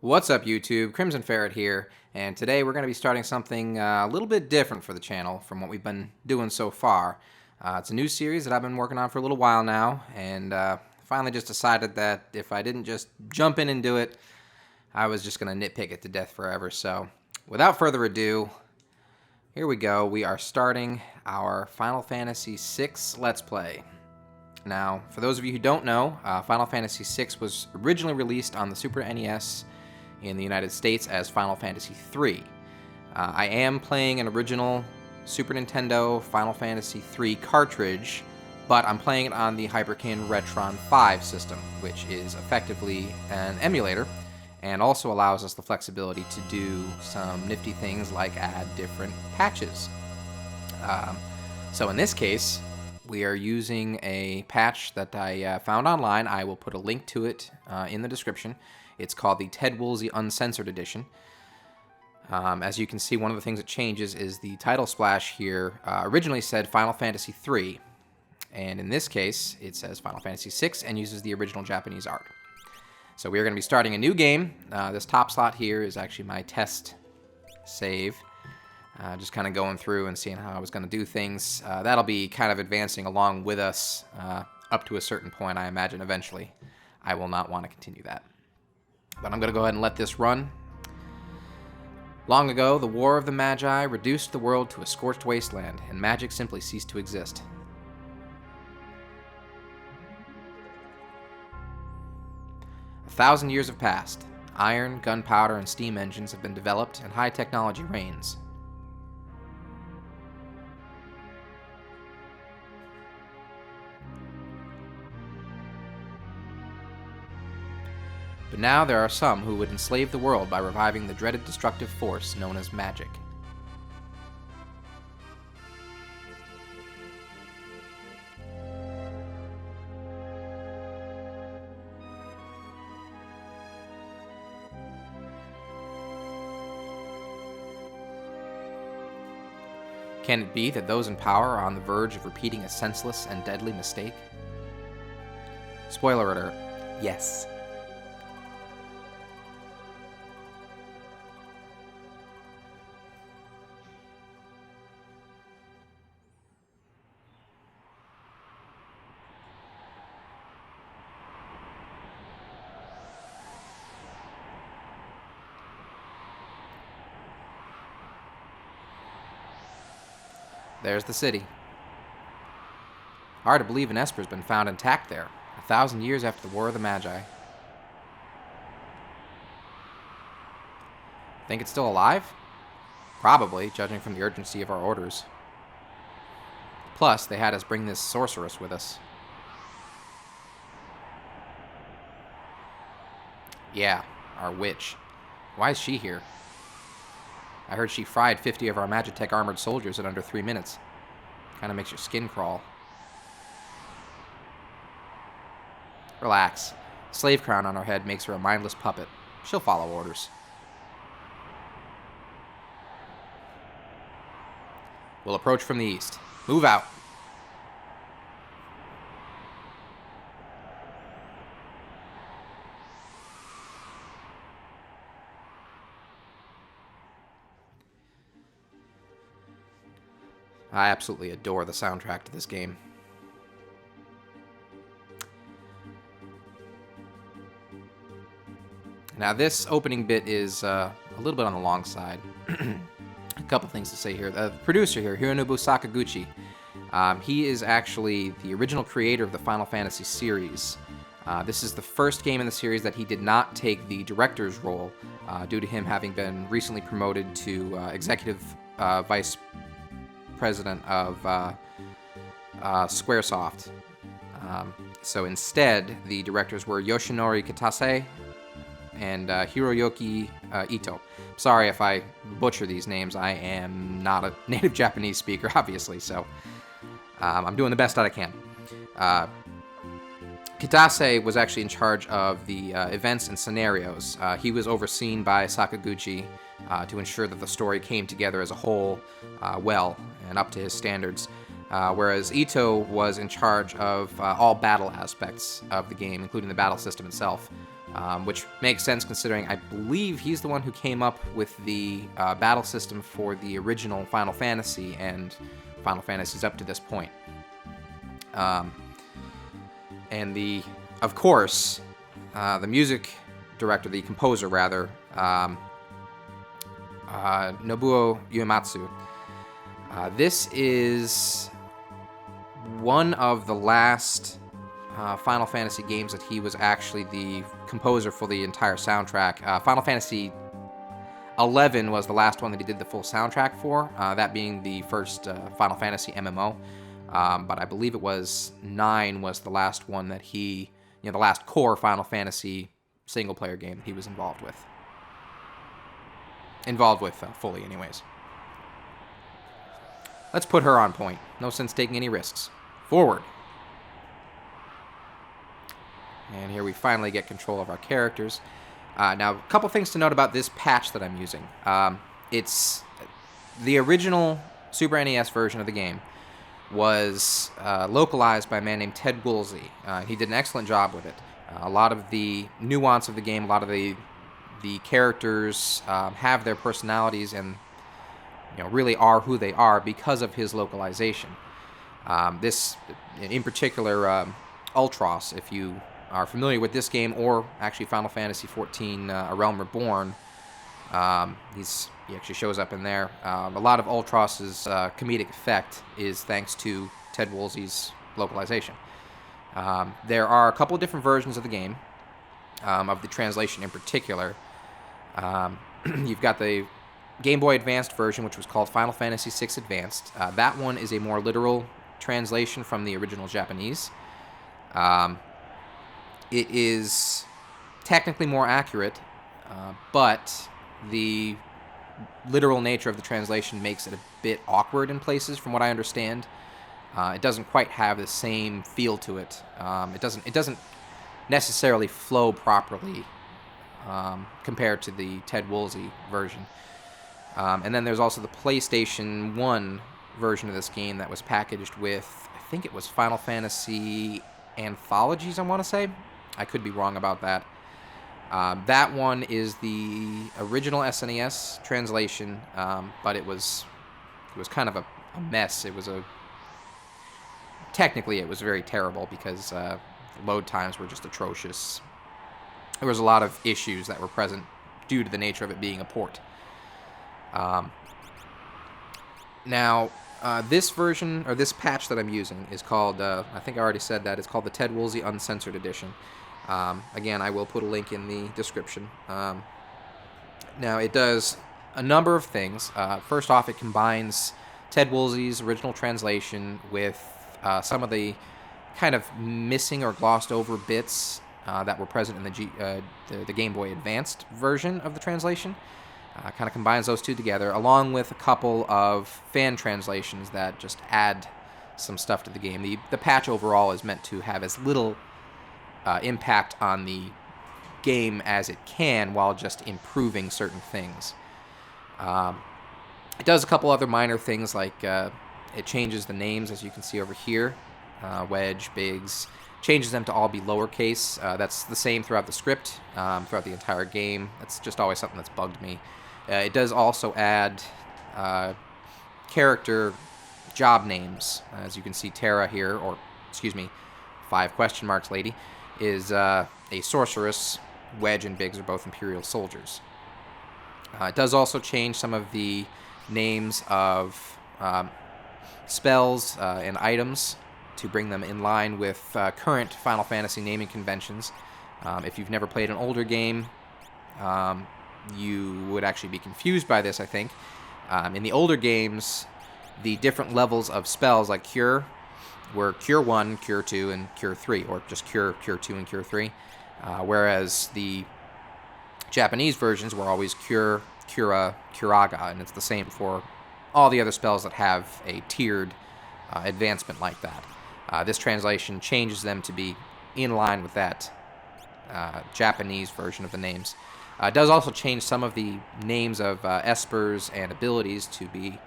What's up, YouTube? Crimson Ferret here, and today we're going to be starting something a little bit different for the channel from what we've been doing so far. It's a new series that I've been working on for a little while now, and finally just decided that if I didn't just jump in and do it, I was just going to nitpick it to death forever. So, without further ado, here we go. We are starting our Final Fantasy VI Let's Play. Now, for those of you who don't know, Final Fantasy VI was originally released on the Super NES in the United States as Final Fantasy III. I am playing an original Super Nintendo Final Fantasy III cartridge, but I'm playing it on the Hyperkin Retron V system, which is effectively an emulator, and also allows us the flexibility to do some nifty things like add different patches. So in this case, we are using a patch that I found online. I will put a link to it in the description. It's called the Woolsey Uncensored Edition. As you can see, one of the things that changes is the title splash here originally said Final Fantasy III, and in this case, it says Final Fantasy VI and uses the original Japanese art. So we are going to be starting a new game. This top slot here is actually my test save. Just kind of going through and seeing how I was going to do things. That'll be kind of advancing along with us up to a certain point, I imagine, eventually. I will not want to continue that. But I'm going to go ahead and let this run. Long ago, the War of the Magi reduced the world to a scorched wasteland, and magic simply ceased to exist. A 1,000 years have passed. Iron, gunpowder, and steam engines have been developed, and high technology reigns. But now there are some who would enslave the world by reviving the dreaded destructive force known as magic. Can it be that those in power are on the verge of repeating a senseless and deadly mistake? Spoiler alert, yes. There's the city. Hard to believe an Esper's been found intact there, 1,000 years after the War of the Magi. Think it's still alive? Probably, judging from the urgency of our orders. Plus, they had us bring this sorceress with us. Yeah, our witch. Why is she here? I heard she fried 50 of our Magitech armored soldiers in under 3 minutes. Kinda makes your skin crawl. Relax. Slave crown on her head makes her a mindless puppet. She'll follow orders. We'll approach from the east. Move out. I absolutely adore the soundtrack to this game. Now this opening bit is a little bit on the long side. A couple things to say here. The producer here, Hironobu Sakaguchi, he is actually the original creator of the Final Fantasy series. This is the first game in the series that he did not take the director's role due to him having been recently promoted to executive vice president of Squaresoft. So instead, the directors were Yoshinori Kitase and Hiroyuki Ito. Sorry if I butcher these names. I am not a native Japanese speaker, obviously, so I'm doing the best that I can. Kitase was actually in charge of the events and scenarios. He was overseen by Sakaguchi to ensure that the story came together as a whole well and up to his standards, whereas Ito was in charge of all battle aspects of the game, including the battle system itself. which makes sense considering I believe he's the one who came up with the battle system for the original Final Fantasy and Final Fantasies up to this point. And of course, the music director, the composer rather, Nobuo Uematsu. This is one of the last Final Fantasy games that he was actually the composer for the entire soundtrack. Final Fantasy 11 was the last one that he did the full soundtrack for, that being the first Final Fantasy MMO. But I believe it was 9 was the last one that he, the last core Final Fantasy single-player game that he was involved with. Fully, anyways. Let's put her on point. No sense taking any risks. Forward. And here we finally get control of our characters. Now, a couple things to note about this patch that I'm using. It's the original Super NES version of the game was localized by a man named Ted Woolsey. He did an excellent job with it. A lot of the nuance of the game, a lot of the characters have their personalities and really are who they are because of his localization. This, in particular, Ultros, if you are familiar with this game, or actually Final Fantasy XIV, A Realm Reborn, he actually shows up in there. A lot of Ultros's comedic effect is thanks to Ted Woolsey's localization. There are a couple of different versions of the game, of the translation in particular. You've got the Game Boy Advanced version, which was called Final Fantasy VI Advanced. That one is a more literal translation from the original Japanese. It is technically more accurate, but the literal nature of the translation makes it a bit awkward in places, from what I understand. It doesn't quite have the same feel to it. It doesn't necessarily flow properly compared to the Ted Woolsey version. And then there's also the PlayStation 1 version of this game that was packaged with, I think it was Final Fantasy Anthologies, I want to say. I could be wrong about that. That one is the original SNES translation, but it was kind of a mess. Technically it was very terrible because load times were just atrocious. There was a lot of issues that were present due to the nature of it being a port. Now, this version, or this patch that I'm using, is called, I think I already said that, it's called the Ted Woolsey Uncensored Edition. Again, I will put a link in the description. Now, it does a number of things. First off, it combines Ted Woolsey's original translation with some of the kind of missing or glossed over bits that were present in the Game Boy Advanced version of the translation. Kind of combines those two together, along with a couple of fan translations that just add some stuff to the game. The patch overall is meant to have as little impact on the game as it can, while just improving certain things. It does a couple other minor things, like it changes the names, as you can see over here. Wedge, Biggs, changes them to all be lowercase. That's the same throughout the script, throughout the entire game. That's just always something that's bugged me. It does also add character job names. As you can see, Terra here, or excuse me, 5 question marks lady, is a sorceress. Wedge and Biggs are both Imperial soldiers. It does also change some of the names of spells and items to bring them in line with current Final Fantasy naming conventions. If you've never played an older game, you would actually be confused by this, I think. In the older games, the different levels of spells, like Cure, were Cure 1, Cure 2, and Cure 3, or just Cure, Cure 2, and Cure 3. Whereas the Japanese versions were always Cure, Cura, Curaga, and it's the same for all the other spells that have a tiered advancement like that. This translation changes them to be in line with that Japanese version of the names. It does also change some of the names of espers and abilities to be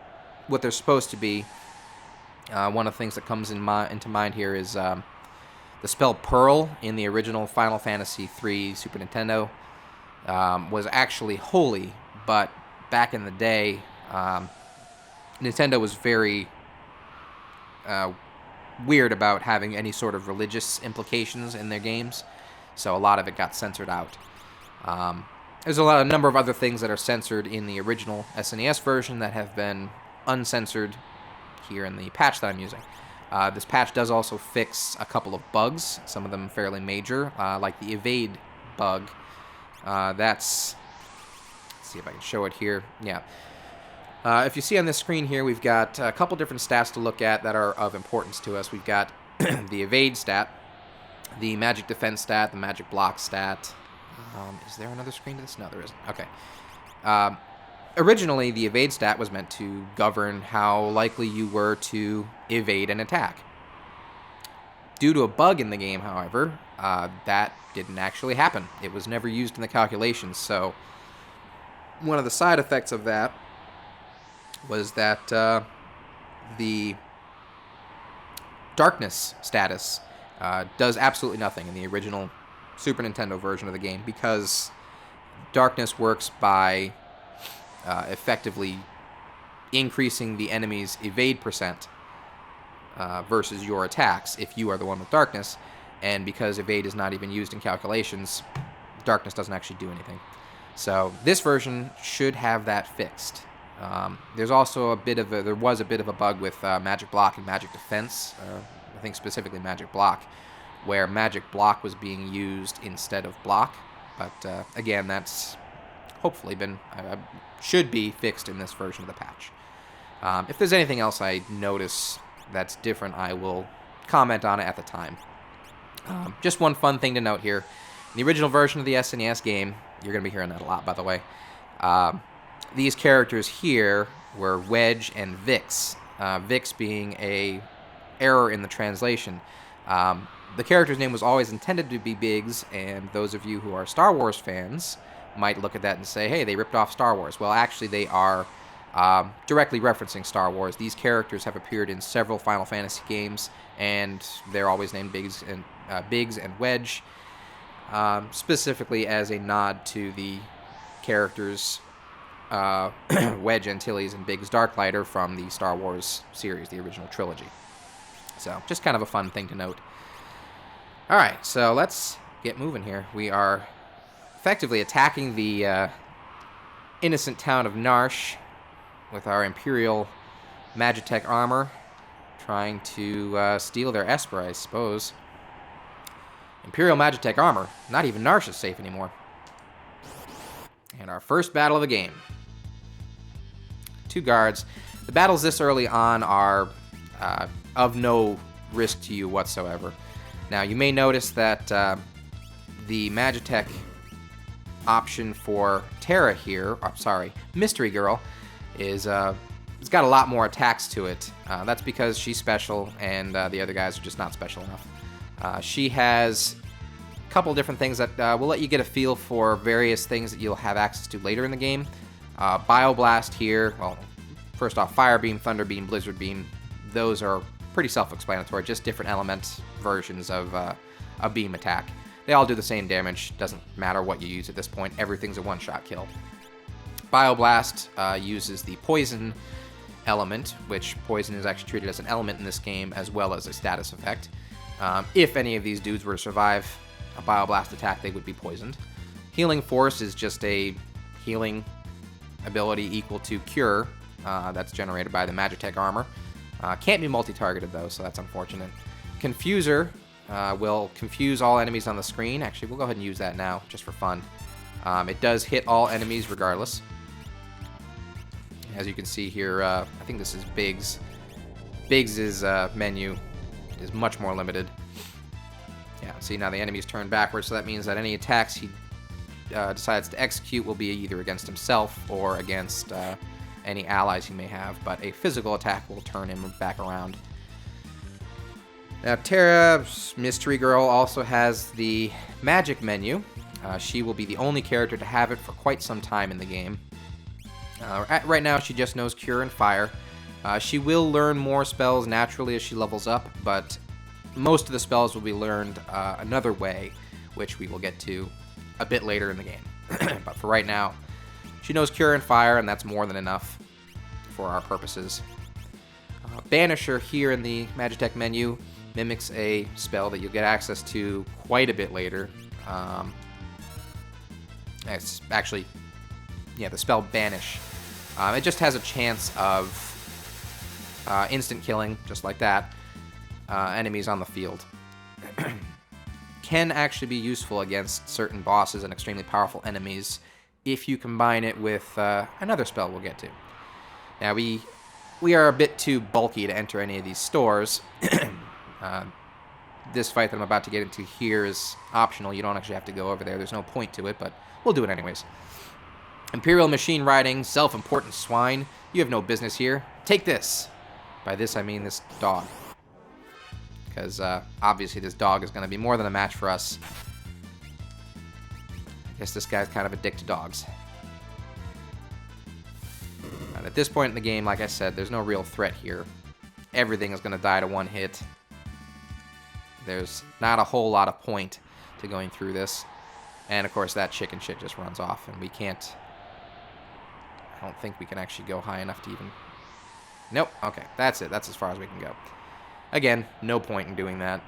what they're supposed to be. One of the things that comes into mind here is The spell Pearl in the original Final Fantasy III Super Nintendo was actually holy, but back in the day, Nintendo was very weird about having any sort of religious implications in their games, so a lot of it got censored out. There's a number of other things that are censored in the original SNES version that have been uncensored here in the patch that I'm using. This patch does also fix a couple of bugs, some of them fairly major, like the evade bug. Let's see if I can show it here. Yeah. If you see on this screen here, we've got a couple different stats to look at that are of importance to us. We've got the evade stat, the magic defense stat, the magic block stat. Is there another screen to this? No, there isn't. Okay. Originally, the evade stat was meant to govern how likely you were to evade an attack. Due to a bug in the game, however, that didn't actually happen. It was never used in the calculations, so one of the side effects of that was that the darkness status does absolutely nothing in the original Super Nintendo version of the game, because darkness works by effectively increasing the enemy's evade percent versus your attacks if you are the one with darkness, and because evade is not even used in calculations, darkness doesn't actually do anything. So this version should have that fixed. There's also there was a bit of a bug with magic block and magic defense, I think specifically magic block, where magic block was being used instead of block, but again, that's hopefully should be fixed in this version of the patch. If there's anything else I notice that's different, I will comment on it at the time. Just one fun thing to note here. In the original version of the SNES game, you're going to be hearing that a lot, by the way, these characters here were Wedge and Vix. Vix being a error in the translation. The character's name was always intended to be Biggs, and those of you who are Star Wars fans might look at that and say, hey, they ripped off Star Wars. Well, actually, they are directly referencing Star Wars. These characters have appeared in several Final Fantasy games, and they're always named Biggs and Wedge, specifically as a nod to the characters Wedge Antilles and Biggs Darklighter from the Star Wars series, the original trilogy. So, just kind of a fun thing to note. Alright, so let's get moving here. We are effectively attacking the innocent town of Narsh with our Imperial Magitech armor, trying to steal their Esper, I suppose. Imperial Magitech armor. Not even Narsh is safe anymore. And our first battle of the game. 2 guards. The battles this early on are of no risk to you whatsoever. Now, you may notice that the Magitech option for Terra here, Mystery Girl, it's got a lot more attacks to it. That's because she's special, and the other guys are just not special enough. She has a couple different things that will let you get a feel for various things that you'll have access to later in the game. Bioblast here, well, first off, Fire Beam, Thunder Beam, Blizzard Beam, those are pretty self-explanatory, just different element versions of a beam attack. They all do the same damage, doesn't matter what you use at this point, everything's a one-shot kill. Bioblast uses the poison element, which poison is actually treated as an element in this game as well as a status effect. If any of these dudes were to survive a Bioblast attack, they would be poisoned. Healing Force is just a healing ability equal to Cure, that's generated by the Magitech armor. Can't be multi-targeted though, so that's unfortunate. Confuser will confuse all enemies on the screen. Actually, we'll go ahead and use that now, just for fun. It does hit all enemies regardless. As you can see here, I think this is Biggs. Biggs' menu is much more limited. Yeah, see, now the enemy's turned backwards, so that means that any attacks he decides to execute will be either against himself or against any allies he may have, but a physical attack will turn him back around. Now, Terra's Mystery Girl also has the magic menu. She will be the only character to have it for quite some time in the game. Right now, she just knows Cure and Fire. She will learn more spells naturally as she levels up, but most of the spells will be learned another way, which we will get to a bit later in the game. But for right now, she knows Cure and Fire, and that's more than enough for our purposes. Banisher here in the Magitech menu mimics a spell that you'll get access to quite a bit later. It's actually, yeah, the spell Banish. It just has a chance of instant killing, just like that, enemies on the field. Can actually be useful against certain bosses and extremely powerful enemies if you combine it with another spell we'll get to. Now, we are a bit too bulky to enter any of these stores. This fight that I'm about to get into here is optional. You don't actually have to go over there. There's no point to it, but we'll do it anyways. Imperial machine riding, self-important swine. You have no business here. Take this. By this, I mean this dog. Because obviously this dog is going to be more than a match for us. I guess this guy's kind of a dick to dogs. And at this point in the game, like I said, there's no real threat here. Everything is going to die to one hit. There's not a whole lot of point to going through this. And of course that chicken shit just runs off, and we can't... I don't think we can actually go high enough to even... Nope, okay, that's it. That's as far as we can go. Again, no point in doing that.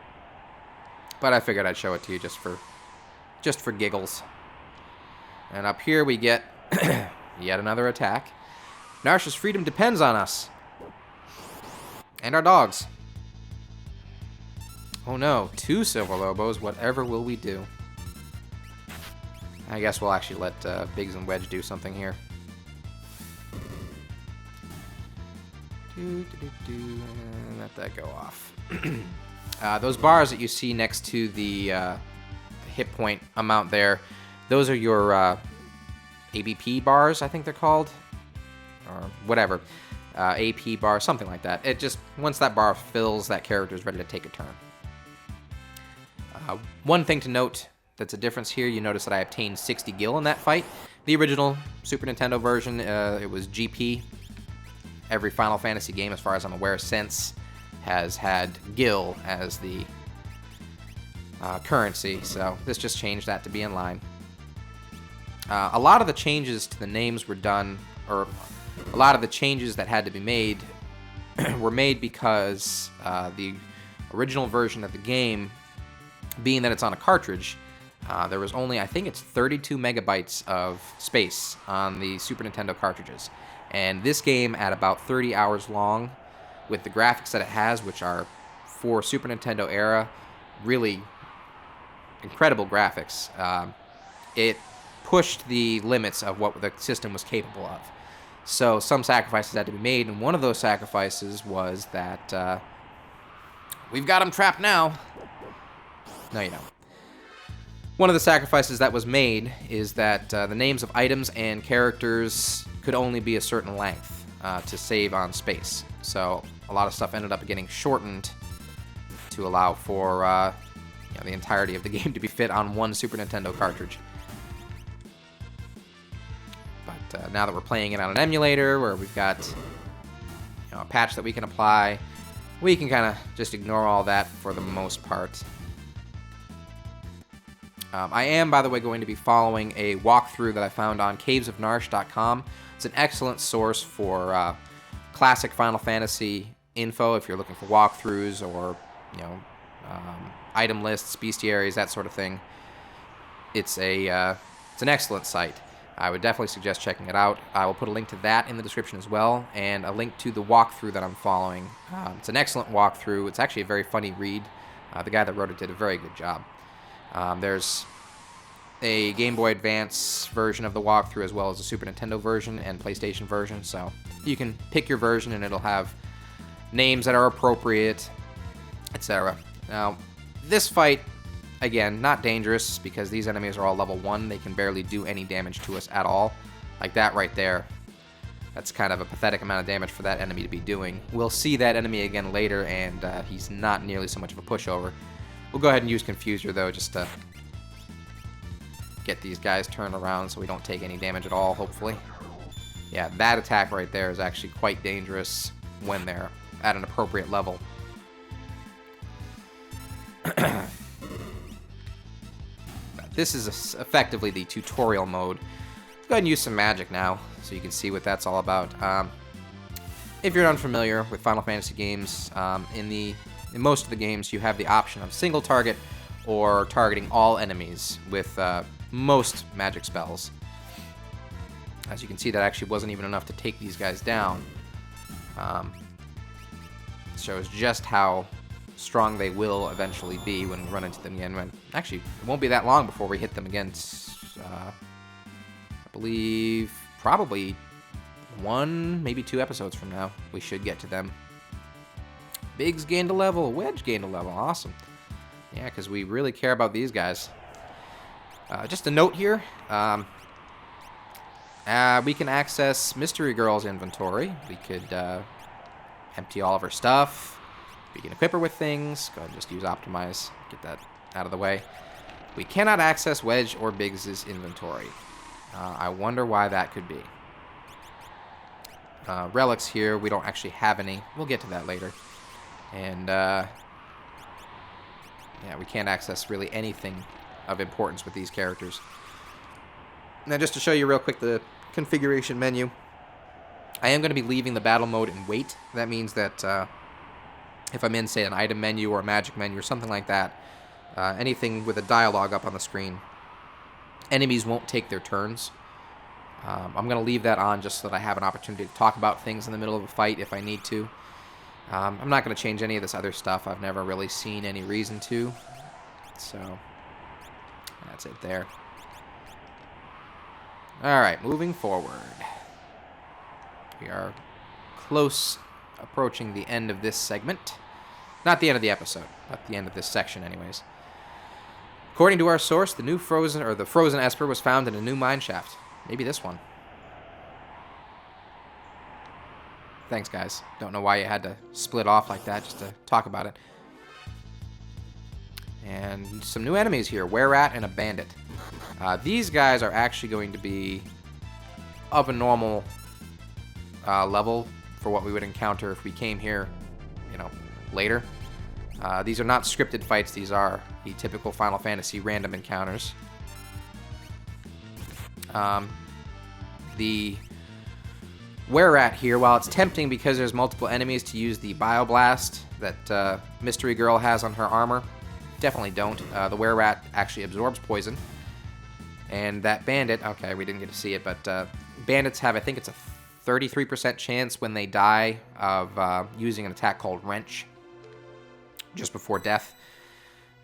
But I figured I'd show it to you just for giggles. And up here we get yet another attack. Narsha's freedom depends on us. And our dogs. Oh no, 2 Silver Lobos. Whatever will we do? I guess we'll actually let Biggs and Wedge do something here. Let that go off. Those bars that you see next to the hit point amount there, those are your ABP bars, I think they're called. Or whatever. AP bar, something like that. It just, once that bar fills, that character is ready to take a turn. One thing to note that's a difference here, you notice that I obtained 60 gil in that fight. The original Super Nintendo version, it was GP. Every Final Fantasy game, as far as I'm aware, since has had gil as the currency, so this just changed that to be in line. A lot of the changes to the names were done, or a lot of the changes that had to be made were made because the original version of the game, being that it's on a cartridge, there was only, I think it's 32 megabytes of space on the Super Nintendo cartridges. And this game, at about 30 hours long, with the graphics that it has, which are for Super Nintendo era, really incredible graphics, it pushed the limits of what the system was capable of. So some sacrifices had to be made, and one of those sacrifices was that we've got them trapped now. No, you don't. One of the sacrifices that was made is that the names of items and characters could only be a certain length to save on space. So a lot of stuff ended up getting shortened to allow for the entirety of the game to be fit on one Super Nintendo cartridge. But now that we're playing it on an emulator where we've got a patch that we can apply, we can kind of just ignore all that for the most part. I am, by the way, going to be following a walkthrough that I found on cavesofnarsh.com. It's an excellent source for classic Final Fantasy info if you're looking for walkthroughs or, item lists, bestiaries, that sort of thing. It's an excellent site. I would definitely suggest checking it out. I will put a link to that in the description as well, and a link to the walkthrough that I'm following. It's an excellent walkthrough. It's actually a very funny read. The guy that wrote it did a very good job. There's a Game Boy Advance version of the walkthrough as well as a Super Nintendo version and PlayStation version, so you can pick your version and it'll have names that are appropriate, etc. Now, this fight, again, not dangerous because these enemies are all level 1. They can barely do any damage to us at all. Like that right there. That's kind of a pathetic amount of damage for that enemy to be doing. We'll see that enemy again later, and he's not nearly so much of a pushover. We'll go ahead and use Confuser, though, just to get these guys turned around so we don't take any damage at all, hopefully. Yeah, that attack right there is actually quite dangerous when they're at an appropriate level. This is effectively the tutorial mode. Let's go ahead and use some magic now, so you can see what that's all about. If you're unfamiliar with Final Fantasy games, in most of the games you have the option of single target or targeting all enemies with most magic spells. As you can see, that actually wasn't even enough to take these guys down. Shows just how strong they will eventually be when we run into them again. Actually, it won't be that long before we hit them again. I believe probably 1, maybe 2 episodes from now, we should get to them. Biggs gained a level, Wedge gained a level, awesome. Yeah, because we really care about these guys. Just a note here, we can access Mystery Girl's inventory. We could empty all of her stuff. We can equip her with things. Go ahead and just use Optimize. Get that out of the way. We cannot access Wedge or Biggs' inventory. I wonder why that could be. Relics here, we don't actually have any. We'll get to that later. And, yeah, we can't access really anything of importance with these characters. Now, just to show you real quick the configuration menu, I am going to be leaving the battle mode in wait. That means that if I'm in, say, an item menu or a magic menu or something like that, anything with a dialogue up on the screen, enemies won't take their turns. I'm going to leave that on just so that I have an opportunity to talk about things in the middle of a fight if I need to. I'm not going to change any of this other stuff. I've never really seen any reason to. So, that's it there. Alright, moving forward. We are close approaching the end of this segment. Not the end of the episode, but the end of this section anyways. According to our source, the frozen Esper was found in a new mine shaft. Maybe this one. Thanks, guys. Don't know why you had to split off like that just to talk about it. And some new enemies here. Were-Rat and a Bandit. These guys are actually going to be of a normal level for what we would encounter if we came here, later. These are not scripted fights. These are the typical Final Fantasy random encounters. The Were-Rat here, while it's tempting because there's multiple enemies to use the Bioblast that Mystery Girl has on her armor, definitely don't. The Were-Rat actually absorbs poison. And that Bandit, okay, we didn't get to see it, but bandits have, I think it's a 33% chance when they die of using an attack called Wrench just before death.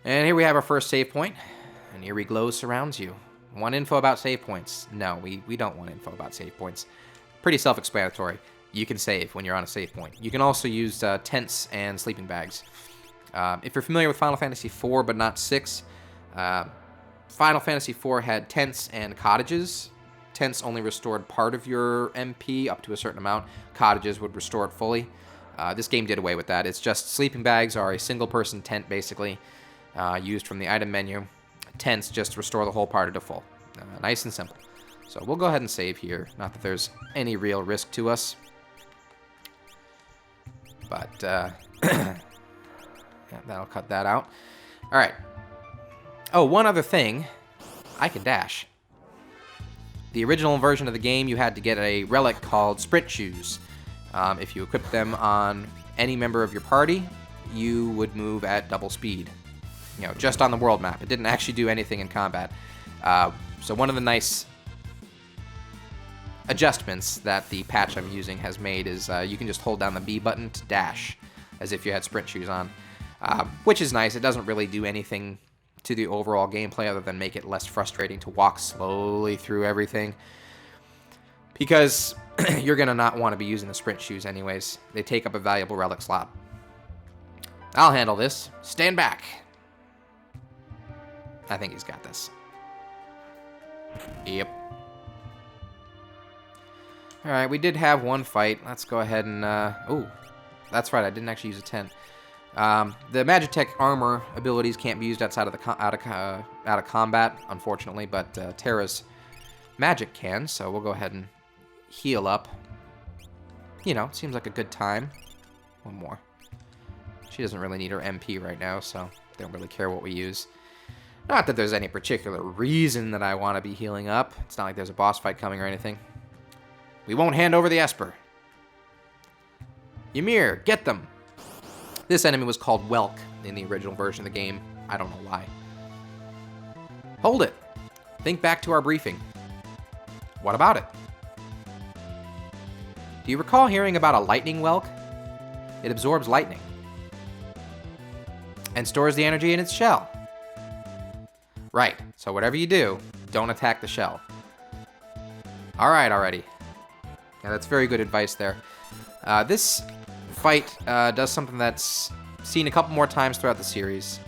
And here we have our first save point. An eerie glow surrounds you. Want info about save points? No, we don't want info about save points. Pretty self-explanatory. You can save when you're on a save point. You can also use tents and sleeping bags. If you're familiar with Final Fantasy IV but not 6, Final Fantasy IV had tents and cottages. Tents only restored part of your MP up to a certain amount. Cottages would restore it fully. This game did away with that. It's just sleeping bags are a single-person tent, basically, used from the item menu. Tents just restore the whole party to full. Nice and simple. So we'll go ahead and save here. Not that there's any real risk to us. But, yeah, that'll cut that out. All right. Oh, one other thing. I can dash. The original version of the game, you had to get a relic called Sprint Shoes. If you equipped them on any member of your party, you would move at double speed. Just on the world map. It didn't actually do anything in combat. So one of the nice adjustments that the patch I'm using has made is you can just hold down the B button to dash, as if you had Sprint Shoes on. Which is nice. It doesn't really do anything to the overall gameplay other than make it less frustrating to walk slowly through everything. Because you're going to not want to be using the Sprint Shoes anyways. They take up a valuable relic slot. I'll handle this. Stand back. I think he's got this. Yep. Alright, we did have one fight. Let's go ahead and... oh, that's right. I didn't actually use a tent. The Magitech armor abilities can't be used outside of out of combat, unfortunately, but Terra's magic can, so we'll go ahead and heal up. It seems like a good time. One more. She doesn't really need her MP right now, so They don't really care what we use. Not that there's any particular reason that I want to be healing up. It's not like there's a boss fight coming or anything. We won't hand over the Esper. Ymir, get them! This enemy was called Welk in the original version of the game. I don't know why. Hold it! Think back to our briefing. What about it? Do you recall hearing about a lightning Welk? It absorbs lightning. And stores the energy in its shell. Right, so whatever you do, don't attack the shell. Alright already. Yeah, that's very good advice there. This fight does something that's seen a couple more times throughout the series,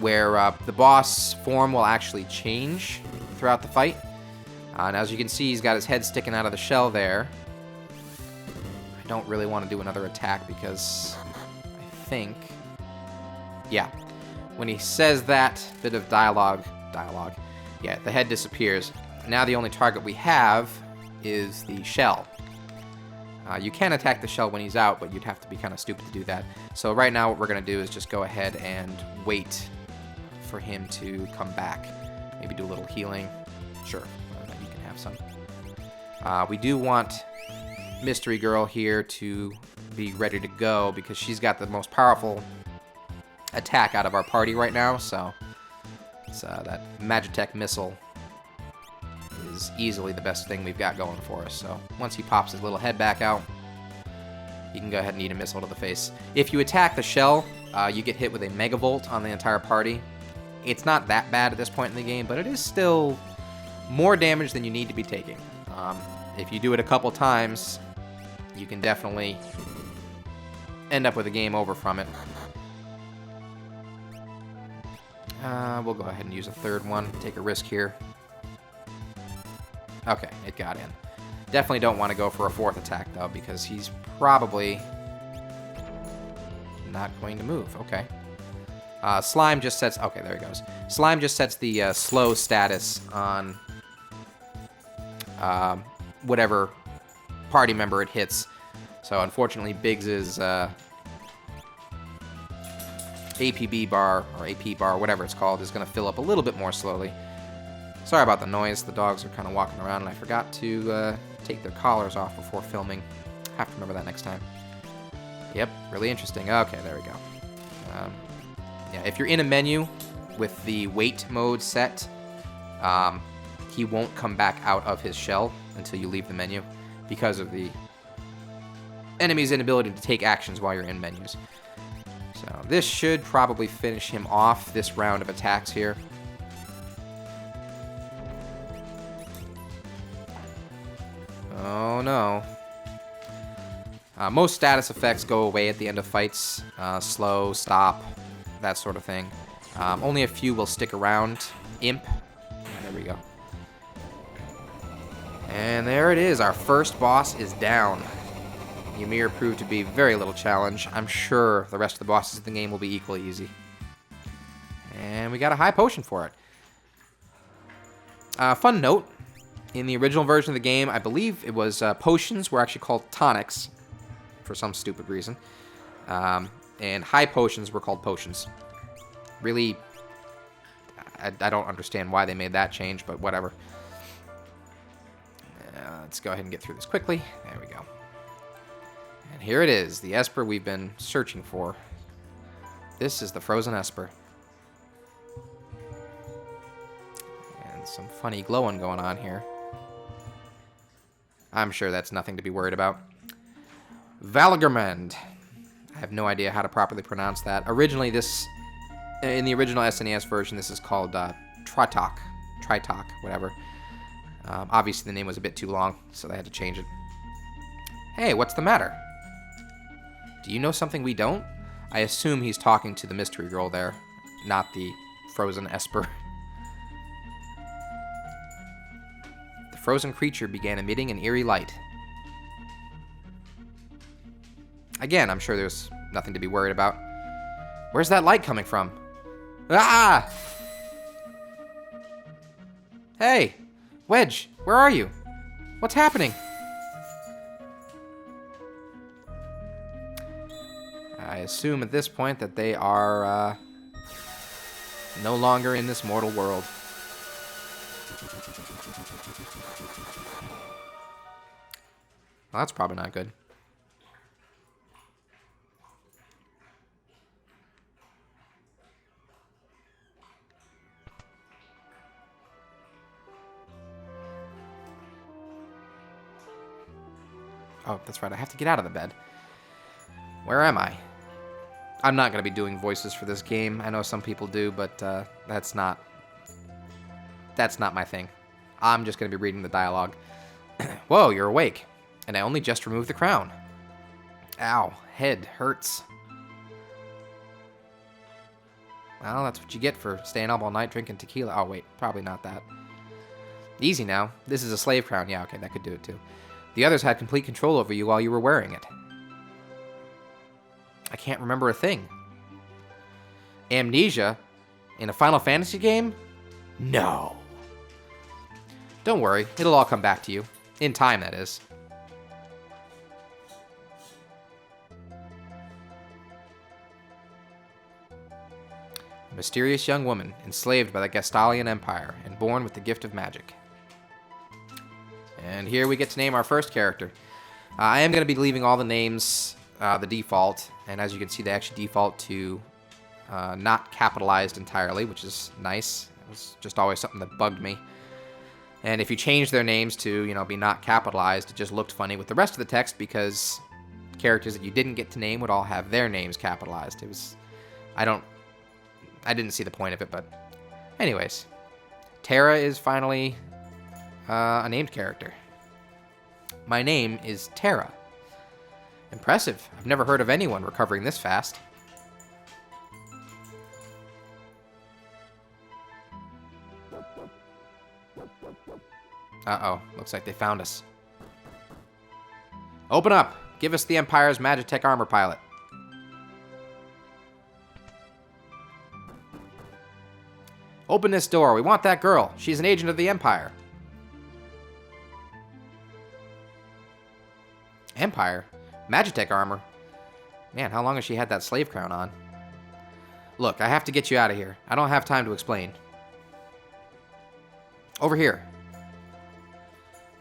where the boss form will actually change throughout the fight. And as you can see, he's got his head sticking out of the shell there. I don't really want to do another attack because I think... Yeah. When he says that bit of dialogue, yeah, the head disappears. Now the only target we have is the shell. You can attack the shell when he's out, but you'd have to be kind of stupid to do that. So right now what we're going to do is just go ahead and wait for him to come back. Maybe do a little healing. Sure, you can have some. We do want Mystery Girl here to be ready to go because she's got the most powerful attack out of our party right now, so it's, that Magitech missile is easily the best thing we've got going for us. So once he pops his little head back out, you can go ahead and eat a missile to the face. If you attack the shell, you get hit with a Megavolt on the entire party. It's not that bad at this point in the game, but it is still more damage than you need to be taking. If you do it a couple times, you can definitely end up with a game over from it. We'll go ahead and use a third one. Take a risk here. Okay, it got in. Definitely don't want to go for a fourth attack, though, because he's probably not going to move. Okay. Slime just sets... Okay, there he goes. Slime just sets the slow status on whatever party member it hits. So, unfortunately, Biggs's... APB bar, or AP bar, whatever it's called, is going to fill up a little bit more slowly. Sorry about the noise. The dogs are kind of walking around, and I forgot to take their collars off before filming. Have to remember that next time. Yep, really interesting. Okay, there we go. Yeah, if you're in a menu with the wait mode set, he won't come back out of his shell until you leave the menu because of the enemy's inability to take actions while you're in menus. So this should probably finish him off this round of attacks here. Oh no. Most status effects go away at the end of fights. Slow, stop, that sort of thing. Only a few will stick around. Imp. There we go. And there it is. Our first boss is down. Ymir proved to be very little challenge. I'm sure the rest of the bosses in the game will be equally easy. And we got a high potion for it. Fun note, in the original version of the game, I believe it was potions were actually called tonics for some stupid reason. And high potions were called potions. Really, I don't understand why they made that change, but whatever. Let's go ahead and get through this quickly. There we go. And here it is, the Esper we've been searching for. This is the Frozen Esper. And some funny glowing going on here. I'm sure that's nothing to be worried about. Valgermand. I have no idea how to properly pronounce that. Originally, in the original SNES version, this is called Tritok, whatever. Obviously, the name was a bit too long, so they had to change it. Hey, what's the matter? Do you know something we don't? I assume he's talking to the mystery girl there, not the frozen Esper. The frozen creature began emitting an eerie light. Again, I'm sure there's nothing to be worried about. Where's that light coming from? Ah! Hey! Wedge, where are you? What's happening? I assume at this point that they are no longer in this mortal world. Well, that's probably not good. Oh, that's right. I have to get out of the bed. Where am I? I'm not going to be doing voices for this game. I know some people do, but that's not my thing. I'm just going to be reading the dialogue. Whoa, you're awake. And I only just removed the crown. Ow, head hurts. Well, that's what you get for staying up all night drinking tequila. Oh, wait, probably not that. Easy now. This is a slave crown. Yeah, okay, that could do it too. The others had complete control over you while you were wearing it. I can't remember a thing. Amnesia? In a Final Fantasy game? No. Don't worry, it'll all come back to you. In time, that is. A mysterious young woman, enslaved by the Gastalian Empire, and born with the gift of magic. And here we get to name our first character. I am going to be leaving all the names the default, and as you can see, they actually default to not capitalized entirely, which is nice. It was just always something that bugged me. And if you change their names to, you know, be not capitalized, it just looked funny with the rest of the text because characters that you didn't get to name would all have their names capitalized. It was, I didn't see the point of it, but anyways. Terra is finally a named character. My name is Terra. Impressive. I've never heard of anyone recovering this fast. Uh-oh. Looks like they found us. Open up! Give us the Empire's Magitech armor pilot. Open this door. We want that girl. She's an agent of the Empire. Empire? Magitech armor? Man, how long has she had that slave crown on? Look, I have to get you out of here. I don't have time to explain. Over here.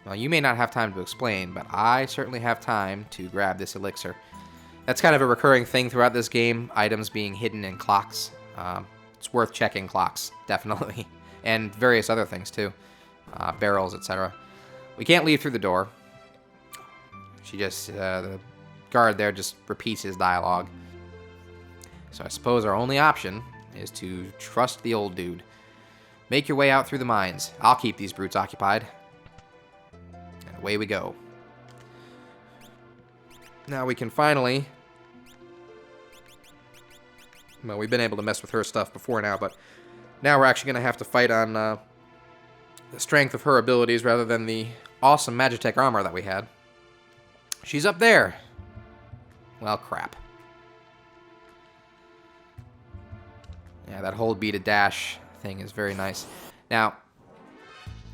Well, you may not have time to explain, but I certainly have time to grab this elixir. That's kind of a recurring thing throughout this game, items being hidden in clocks. It's worth checking clocks, definitely. And various other things, too. Barrels, etc. We can't leave through the door. She just, the guard there just repeats his dialogue. So I suppose our only option is to trust the old dude. Make your way out through the mines. I'll keep these brutes occupied. And away we go. Now we can finally... Well, we've been able to mess with her stuff before now, but now we're actually going to have to fight on the strength of her abilities rather than the awesome Magitech armor that we had. She's up there. Well, crap. Yeah, that hold B to dash thing is very nice. Now,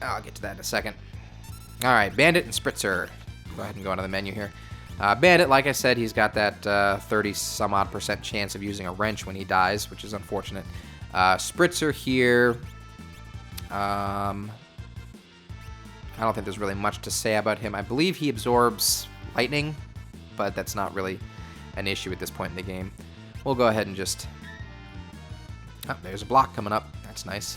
I'll get to that in a second. All right, Bandit and Spritzer. Go ahead and go into the menu here. Bandit, like I said, he's got that 30-some-odd% chance of using a wrench when he dies, which is unfortunate. Spritzer here, I don't think there's really much to say about him. I believe he absorbs lightning, but that's not really an issue at this point in the game. We'll go ahead and just... Oh, there's a block coming up. That's nice.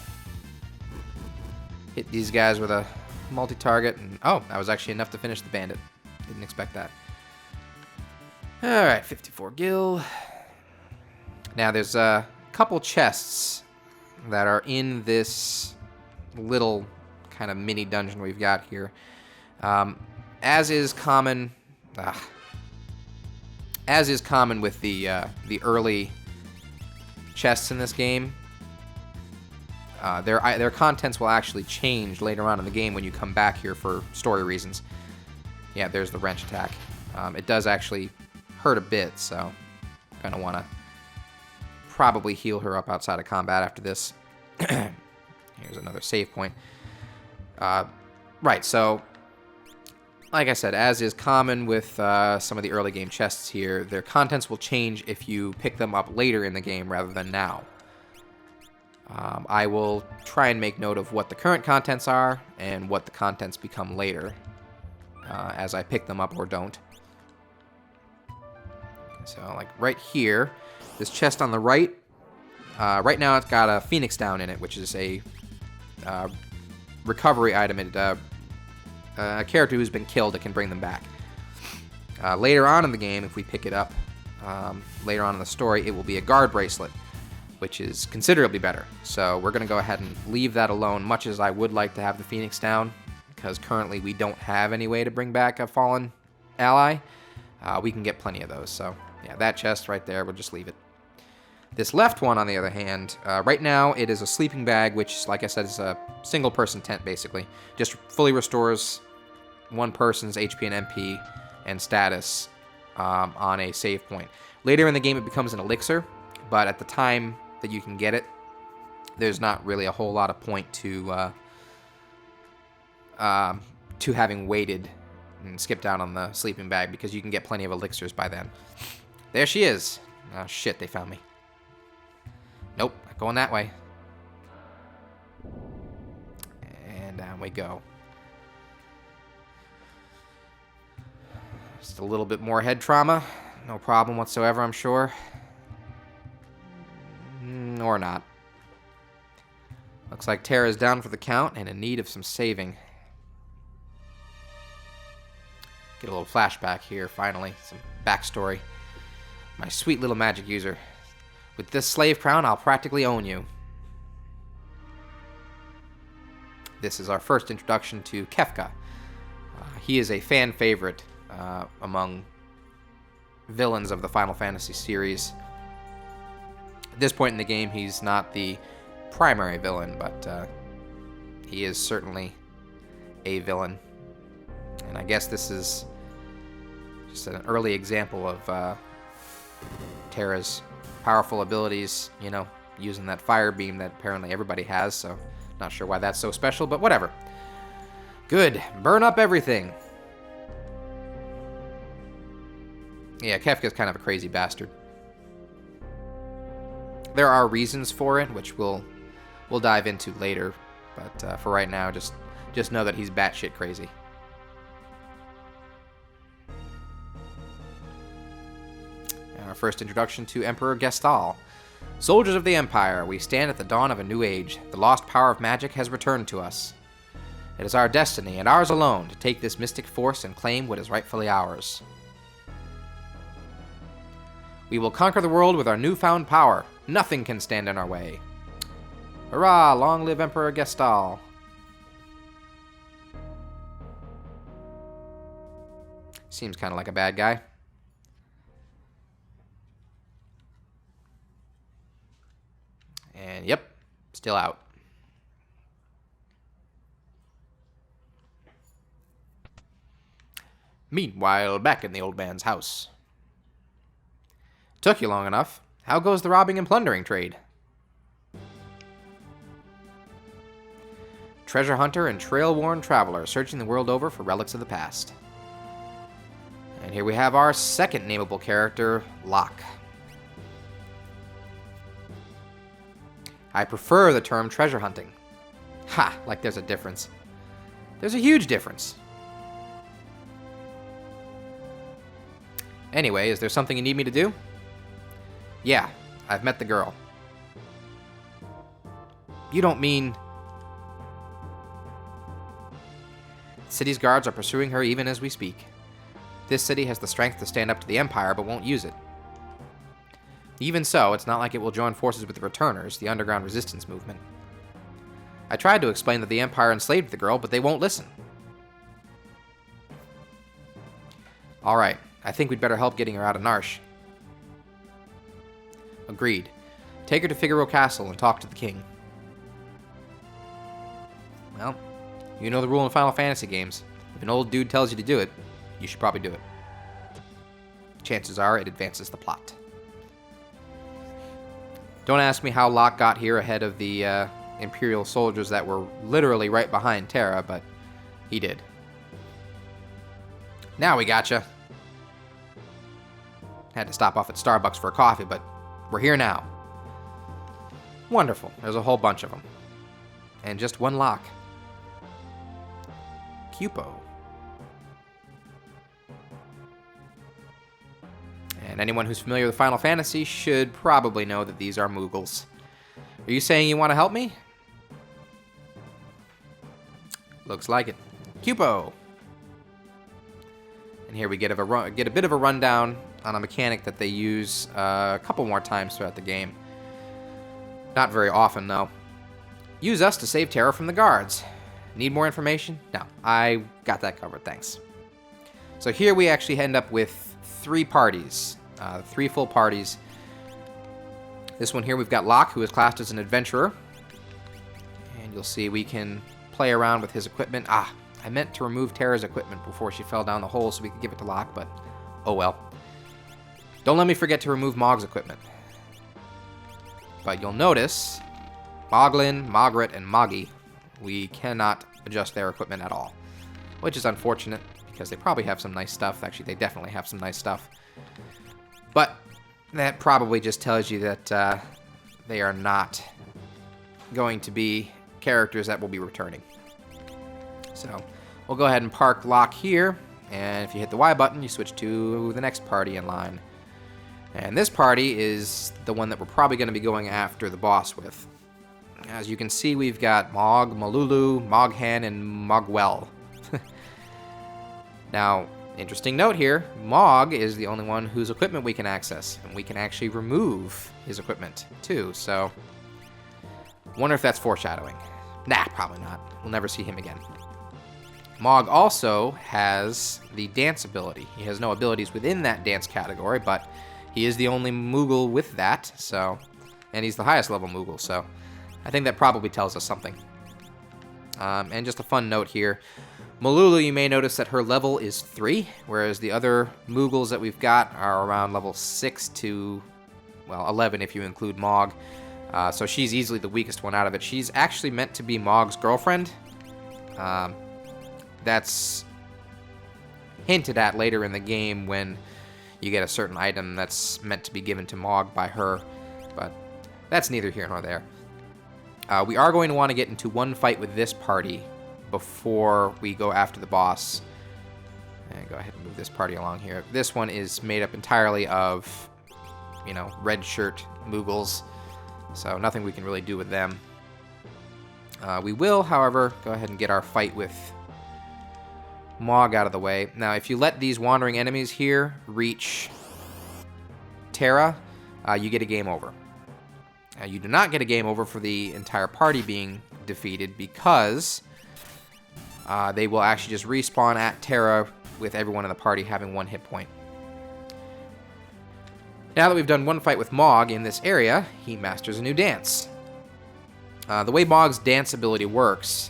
Hit these guys with a multi-target, and oh, that was actually enough to finish the bandit. Didn't expect that. Alright, 54 gil. Now, there's a couple chests that are in this little kind of mini dungeon we've got here. As is common with the early chests in this game, their contents will actually change later on in the game when you come back here for story reasons. Yeah, there's the wrench attack. It does actually hurt a bit, so I'm going to want to probably heal her up outside of combat after this. Here's another save point. Right, so like I said, as is common with some of the early game chests here, their contents will change if you pick them up later in the game rather than now. I will try and make note of what the current contents are and what the contents become later as I pick them up or don't. So, like right here, this chest on the right, right now it's got a Phoenix down in it, which is a recovery item. A character who's been killed that can bring them back. Later on in the game, if we pick it up later on in the story, it will be a guard bracelet, which is considerably better. So we're going to go ahead and leave that alone, much as I would like to have the Phoenix down, because currently we don't have any way to bring back a fallen ally. We can get plenty of those, so yeah, that chest right there, we'll just leave it. This left one, on the other hand, right now it is a sleeping bag, which, like I said, is a single-person tent, basically. Just fully restores one person's HP and MP and status on a save point. Later in the game, it becomes an elixir, but at the time that you can get it, there's not really a whole lot of point to having waited and skipped out on the sleeping bag, because you can get plenty of elixirs by then. There she is. Oh, shit, they found me. Nope, not going that way. And down we go. Just a little bit more head trauma. No problem whatsoever, I'm sure. Or not. Looks like Terra's down for the count and in need of some saving. Get a little flashback here, finally. Some backstory. My sweet little magic user. With this slave crown, I'll practically own you. This is our first introduction to Kefka. He is a fan favorite among villains of the Final Fantasy series. At this point in the game, he's not the primary villain, but he is certainly a villain. And I guess this is just an early example of Terra's powerful abilities, you know, using that fire beam that apparently everybody has, so not sure why that's so special, but whatever. Good. Burn up everything. Yeah, Kefka's kind of a crazy bastard. There are reasons for it, which we'll dive into later, but for right now, just know that he's batshit crazy. Our first introduction to Emperor Gestal. Soldiers of the Empire, we stand at the dawn of a new age. The lost power of magic has returned to us. It is our destiny, and ours alone, to take this mystic force and claim what is rightfully ours. We will conquer the world with our newfound power. Nothing can stand in our way. Hurrah! Long live Emperor Gestal. Seems kind of like a bad guy. And yep, still out. Meanwhile, back in the old man's house. Took you long enough. How goes the robbing and plundering trade? Treasure hunter and trail-worn traveler searching the world over for relics of the past. And here we have our second nameable character, Locke. I prefer the term treasure hunting. Ha! Like there's a difference. There's a huge difference. Anyway, is there something you need me to do? Yeah, I've met the girl. You don't mean... The city's guards are pursuing her even as we speak. This city has the strength to stand up to the Empire, but won't use it. Even so, it's not like it will join forces with the Returners, the underground resistance movement. I tried to explain that the Empire enslaved the girl, but they won't listen. Alright, I think we'd better help getting her out of Narsh. Agreed. Take her to Figaro Castle and talk to the king. Well, you know the rule in Final Fantasy games. If an old dude tells you to do it, you should probably do it. Chances are it advances the plot. Don't ask me how Locke got here ahead of the Imperial soldiers that were literally right behind Terra, but he did. Now we gotcha. Had to stop off at Starbucks for a coffee, but we're here now. Wonderful. There's a whole bunch of them. And just one lock. Cupo. And anyone who's familiar with Final Fantasy should probably know that these are Moogles. Are you saying you want to help me? Looks like it. Cupo. And here we get a bit of a rundown on a mechanic that they use a couple more times throughout the game. Not very often, though. Use us to save Terra from the guards. Need more information? No, I got that covered, thanks. So here we actually end up with 3 parties. 3 full parties. This one here, we've got Locke, who is classed as an adventurer. And you'll see we can play around with his equipment. Ah, I meant to remove Terra's equipment before she fell down the hole so we could give it to Locke, but oh well. Don't let me forget to remove Mog's equipment. But you'll notice, Moglin, Mogret, and Moggy, we cannot adjust their equipment at all. Which is unfortunate, because they probably have some nice stuff. Actually, they definitely have some nice stuff. But that probably just tells you that they are not going to be characters that will be returning. So, we'll go ahead and park Locke here, and if you hit the Y button, you switch to the next party in line. And this party is the one that we're probably going to be going after the boss with. As you can see, we've got Mog, Malulu, Moghan, and Mogwell. Now, interesting note here, Mog is the only one whose equipment we can access, and we can actually remove his equipment too, so wonder if that's foreshadowing. Nah, probably not. We'll never see him again. Mog also has the dance ability. He has no abilities within that dance category, but he is the only Moogle with that, so, and he's the highest level Moogle, so I think that probably tells us something. And just a fun note here, Malulu, you may notice that her level is 3, whereas the other Moogles that we've got are around level 6 to, well, 11 if you include Mog. So she's easily the weakest one out of it. She's actually meant to be Mog's girlfriend. That's hinted at later in the game when you get a certain item that's meant to be given to Mog by her, but that's neither here nor there. We are going to want to get into one fight with this party before we go after the boss. And go ahead and move this party along here. This one is made up entirely of, you know, red shirt Moogles, so nothing we can really do with them. We will, however, go ahead and get our fight with Mog out of the way. Now, if you let these wandering enemies here reach Terra, you get a game over. You do not get a game over for the entire party being defeated because they will actually just respawn at Terra with everyone in the party having 1 hit point. Now that we've done one fight with Mog in this area, he masters a new dance. The way Mog's dance ability works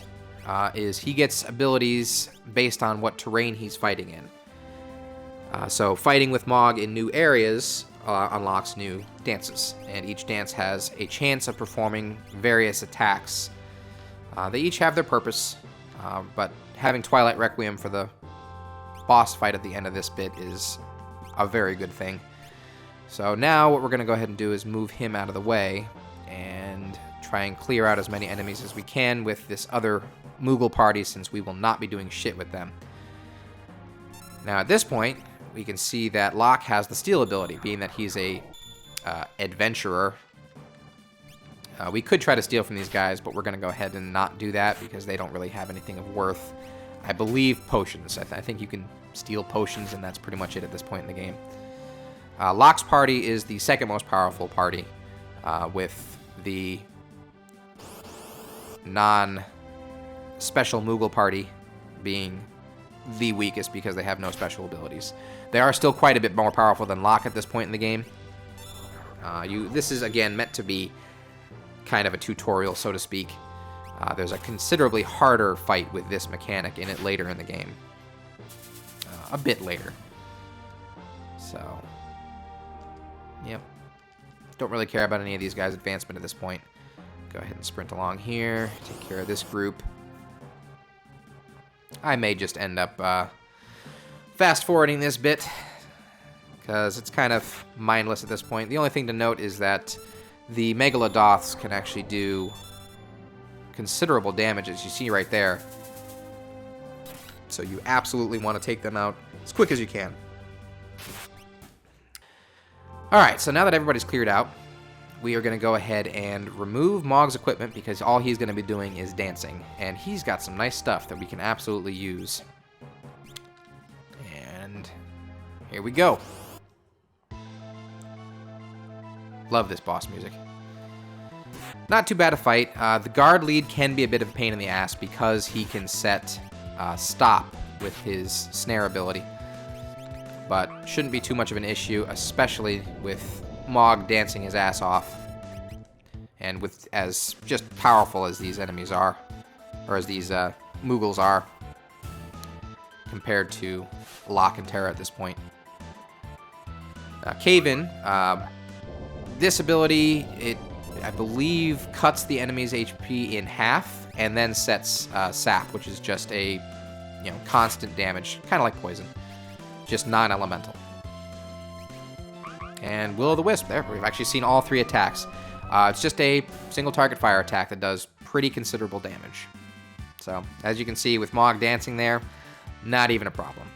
is he gets abilities based on what terrain he's fighting in. So fighting with Mog in new areas unlocks new dances, and each dance has a chance of performing various attacks. They each have their purpose, but having Twilight Requiem for the boss fight at the end of this bit is a very good thing. So now what we're going to go ahead and do is move him out of the way and try and clear out as many enemies as we can with this other Moogle party, since we will not be doing shit with them. Now at this point, we can see that Locke has the steal ability, being that he's a adventurer. We could try to steal from these guys, but we're going to go ahead and not do that because they don't really have anything of worth. I believe potions. I think you can steal potions, and that's pretty much it at this point in the game. Locke's party is the second most powerful party, with the non-special Moogle party being the weakest because they have no special abilities. They are still quite a bit more powerful than Locke at this point in the game. This is, again, meant to be kind of a tutorial, so to speak. There's a considerably harder fight with this mechanic in it later in the game. A bit later. So, yep. Don't really care about any of these guys' advancement at this point. Go ahead and sprint along here, take care of this group. I may just end up fast forwarding this bit because it's kind of mindless at this point. The only thing to note is that the Megalodoths can actually do considerable damage, as you see right there. So you absolutely want to take them out as quick as you can. Alright, so now that everybody's cleared out, we are going to go ahead and remove Mog's equipment because all he's going to be doing is dancing. And he's got some nice stuff that we can absolutely use. And here we go. Love this boss music. Not too bad a fight. The guard lead can be a bit of a pain in the ass because he can set stop with his snare ability. But shouldn't be too much of an issue, especially with Mog dancing his ass off. And with as just powerful as these enemies are, or as these Moogles are, compared to Locke and Terra at this point. Cave-In, this ability, I believe, cuts the enemy's HP in half, and then sets Sap, which is just a constant damage, kind of like poison, just non-elemental. And Will-o'-the-Wisp, there, we've actually seen all three attacks. It's just a single target fire attack that does pretty considerable damage. So, as you can see with Mog dancing there, not even a problem.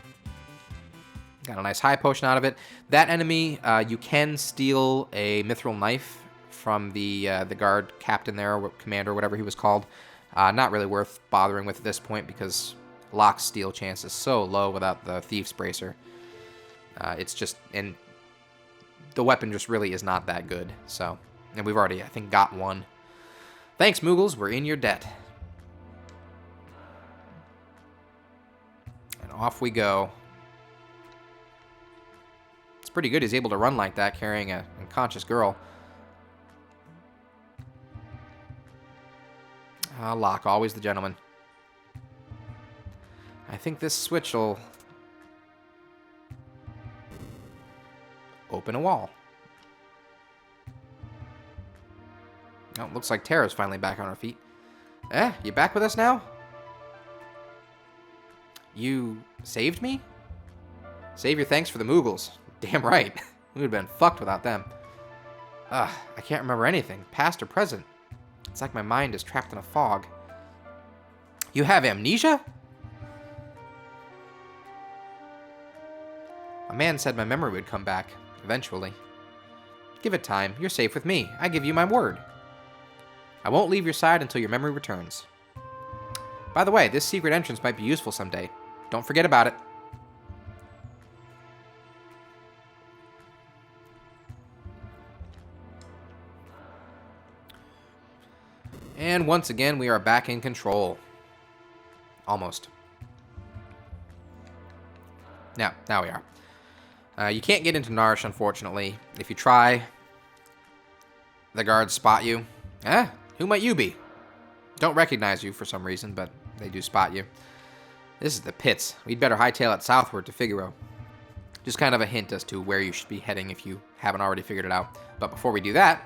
Got a nice high potion out of it. That enemy, you can steal a mithril knife from the guard captain there, or commander, or whatever he was called. Not really worth bothering with at this point because Locke's steal chance is so low without the Thief's Bracer. It's just, and the weapon just really is not that good. So, and we've already, I think, got one. Thanks, Moogles, we're in your debt. And off we go. It's pretty good he's able to run like that, carrying an unconscious girl. Locke, always the gentleman. I think this switch will open a wall. Oh, looks like Terra's finally back on her feet. You back with us now? You saved me? Save your thanks for the Moogles. Damn right. We would have been fucked without them. I can't remember anything, past or present. It's like my mind is trapped in a fog. You have amnesia? A man said my memory would come back, eventually. Give it time. You're safe with me. I give you my word. I won't leave your side until your memory returns. By the way, this secret entrance might be useful someday. Don't forget about it. And once again, we are back in control. Almost. Now we are. You can't get into Narshe, unfortunately. If you try, the guards spot you. Who might you be? Don't recognize you for some reason, but they do spot you. This is the pits. We'd better hightail it southward to Figaro. Just kind of a hint as to where you should be heading if you haven't already figured it out. But before we do that,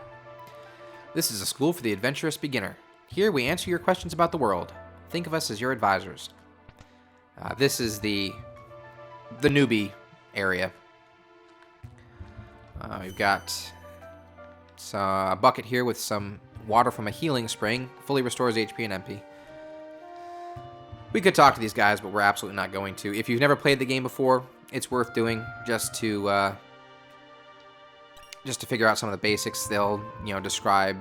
this is a school for the adventurous beginner. Here we answer your questions about the world. Think of us as your advisors. This is the newbie area. We've got a bucket here with some water from a healing spring. Fully restores HP and MP. We could talk to these guys, but we're absolutely not going to. If you've never played the game before, it's worth doing just to figure out some of the basics. They'll describe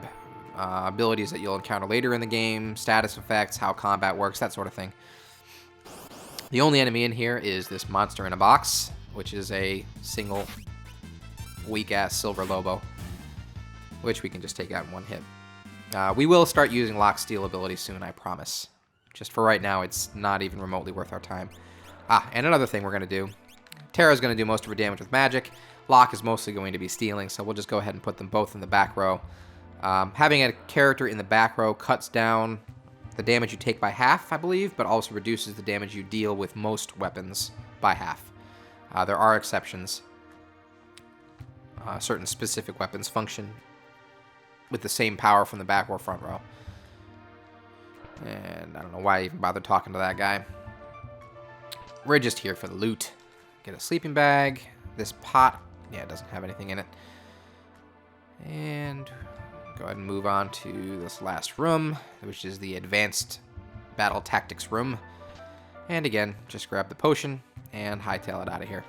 abilities that you'll encounter later in the game, status effects, how combat works, that sort of thing. The only enemy in here is this monster in a box, which is a single weak-ass Silver Lobo, which we can just take out in one hit. We will start using Locke's steal ability soon, I promise. Just for right now, it's not even remotely worth our time. And another thing we're going to do. Terra's going to do most of her damage with magic. Locke is mostly going to be stealing, so we'll just go ahead and put them both in the back row. Having a character in the back row cuts down the damage you take by half, I believe, but also reduces the damage you deal with most weapons by half. There are exceptions. Certain specific weapons function with the same power from the back or front row. And I don't know why I even bothered talking to that guy. We're just here for the loot. get a sleeping bag. This pot, yeah, it doesn't have anything in it. And go ahead and move on to this last room, which is the advanced battle tactics room. And again, just grab the potion and hightail it out of here.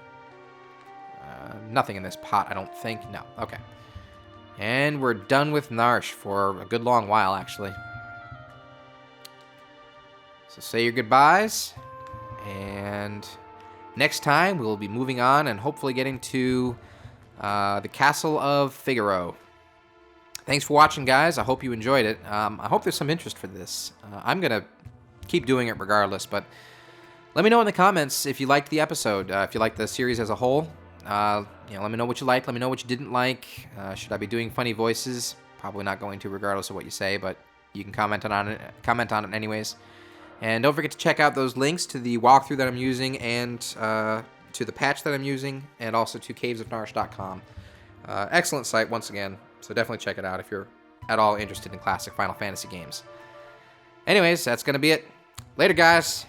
Nothing in this pot, I don't think. No, okay. And we're done with Narsh for a good long while, actually. So say your goodbyes, and next time we'll be moving on and hopefully getting to the Castle of Figaro. Thanks for watching, guys. I hope you enjoyed it. I hope there's some interest for this. I'm going to keep doing it regardless, but let me know in the comments if you liked the episode, if you liked the series as a whole. Let me know what you liked. Let me know what you didn't like. Should I be doing funny voices? Probably not going to, regardless of what you say, but you can comment on it anyways. And don't forget to check out those links to the walkthrough that I'm using, and to the patch that I'm using, and also to cavesofnarsh.com. Excellent site once again, so definitely check it out if you're at all interested in classic Final Fantasy games. Anyways, that's going to be it. Later, guys.